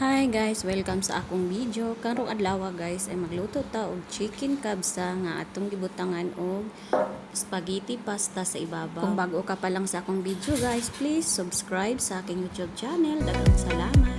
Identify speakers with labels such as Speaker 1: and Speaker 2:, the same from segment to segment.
Speaker 1: Hi guys, welcome sa akong video. Karong adlaw guys ay magluto ta og chicken kabsa nga atong gibutangan og spaghetti pasta sa ibabaw. Kung bago ka pa lang sa akong video guys, please subscribe sa aking YouTube channel. Daghang salamat.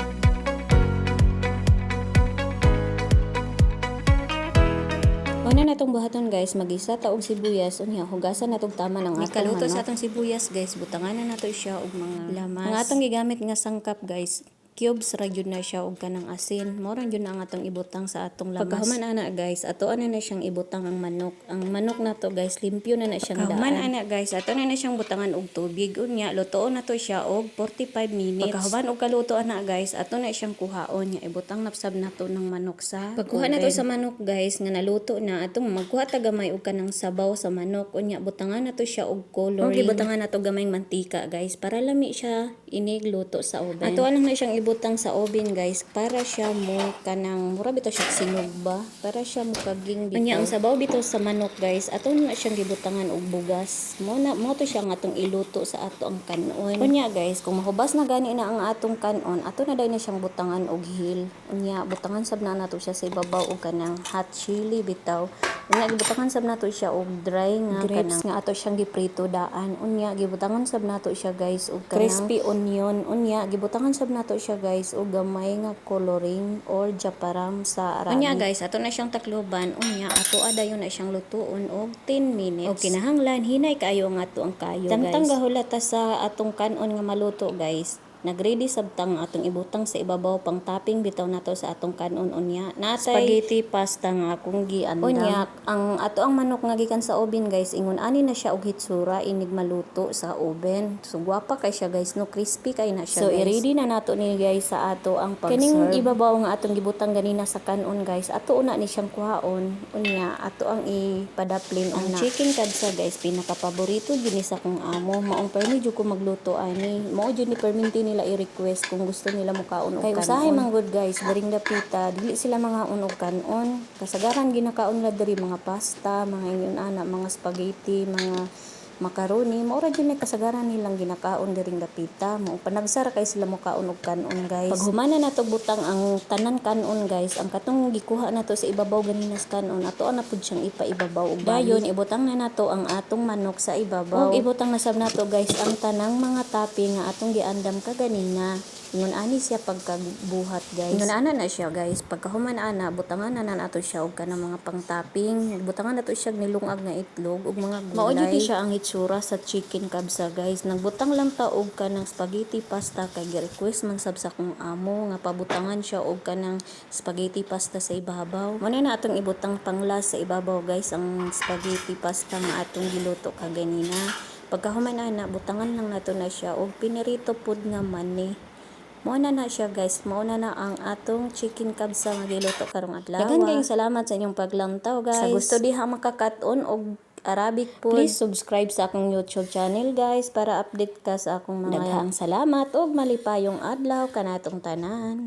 Speaker 1: Una natong buhaton guys, magisa ta og sibuyas unya hugasan natong tama ng atong kaluto sa atong sibuyas guys, butangan na nato siya og mga lamas. Ang atong gigamit nga sangkap guys, cubes ra gyud na siya og kanang asin. Mao ra gyud na ang atong ibutang sa atong lamas. Pagkahuman ana guys, ato ana na siyang ibutang ang manok. Ang manok nato guys, limpyo na siyang daan. Pagkahuman ana guys, ato na siyang butangan og tubig unya lutoon nato siya og 45 minutes. Pagkahuman og kaluto ana guys, ato na siyang kuhaon nya ibutang napsab nato ng manok sa pagkuha nato sa manok guys nga naluto na, atong magkuha ta gamay og kanang sabaw sa manok unya butangan nato siya og coloring. Og gibutangan nato gamayng mantika guys para lami siya inig luto sa oven. Ato lang na siyang ibutang sa oven guys para siya mo kanang mura bitaw siya sinog ba, para siya mo kaging bitaw. Unya ang sabaw bitaw sa manok guys, ato na siyang gibutangan og bugas. Mo to siya nga atong iluto sa ato ang kanon. Unya guys, kung mahubas na gani na ang atong kanon, ato na dai na siyang butangan og hil. Unya butangan sab na nato siya sa ibabaw og kanang hot chili bitaw. Unya gibutangan sab nato siya og dry nga grapes nga ato siyang giprito daan. Unya gibutangan sab nato siya guys og kanang crispy onion. Unya gibutangan sab nato siya guys og gamay nga coloring or japaram sa Arabic. Unya guys, ato na siyang takloban. Unya ato adayon na siyang lutuon og 10 minutes. Og kinahanglan hinay kaayo nga ato ang kayo guys. Samtang gahulata sa atong kanon nga maluto guys, nagready sabtang atong ibutang sa ibabaw pang topping bitaw nato sa atong kanon unya. Natay spaghetti pasta nga akong giandam. Unya ang ato ang manok nga gikan sa oven guys, ingon ani na siya og hitsura inig maluto sa oven. So gwapa kay siya guys, no, crispy kay na siya. So i-ready na nato ni guys sa ato ang pag-serve. Kaning ibabaw nga atong gibutang ganina sa kanon guys, ato una ni siyang kuhaon. Unya ato ang ipadaplin ang chicken kabsa guys, pinaka paborito gini sa kong amo. Maong permi jud ko magluto ani. Mao jud ni perminti nila i-request kung gusto nila mukaon og kanon. Kay usahay man good guys, daring dapita, dili sila mga unog kanon. Kasagaran ginakaon nila diri mga pasta, mga ingon ana, mga spaghetti, mga macaroni. Maura gyud na kasagaran nilang ginakaon diring dapita. Mao panagsara kay sila mukaon og kanon guys. Pag humana nato butang ang tanan kanon guys, ang katong gikuha nato sa ibabaw ganina sa kanon, ato na pud siyang ipaibabaw og dayon ibutang na nato ang atong manok sa ibabaw. Og ibutang na sab nato guys ang tanang mga topping nga atong giandam kaganina. Ingon ani siya pagkabuhat guys. Ingon ana na siya guys. Pagkahuman ana, butangan na nato siya og kanang mga pang-topping. Butangan nato siya nilungag nga itlog ug mga gulay. Mao gyud siya ang itsura sa chicken kabsa guys. Nagbutang lang ta og kanang spaghetti pasta kay gi-request man sab sa kong amo nga pabutangan siya og kanang spaghetti pasta sa ibabaw. Mao na atong ibutang panglas sa ibabaw guys ang spaghetti pasta nga atong giluto kaganina. Pagkahuman ana, butangan lang nato na siya og pinirito pud nga mani. Mao na siya guys, mao na ang atong chicken kabsa nga giluto karong adlaw. Daghang kayong salamat sa inyong paglantaw guys. Sa gusto diha makakat-on og Arabic food, please subscribe sa akong YouTube channel guys para update ka sa akong mga. Daghang salamat og malipayong adlaw kanatong tanan.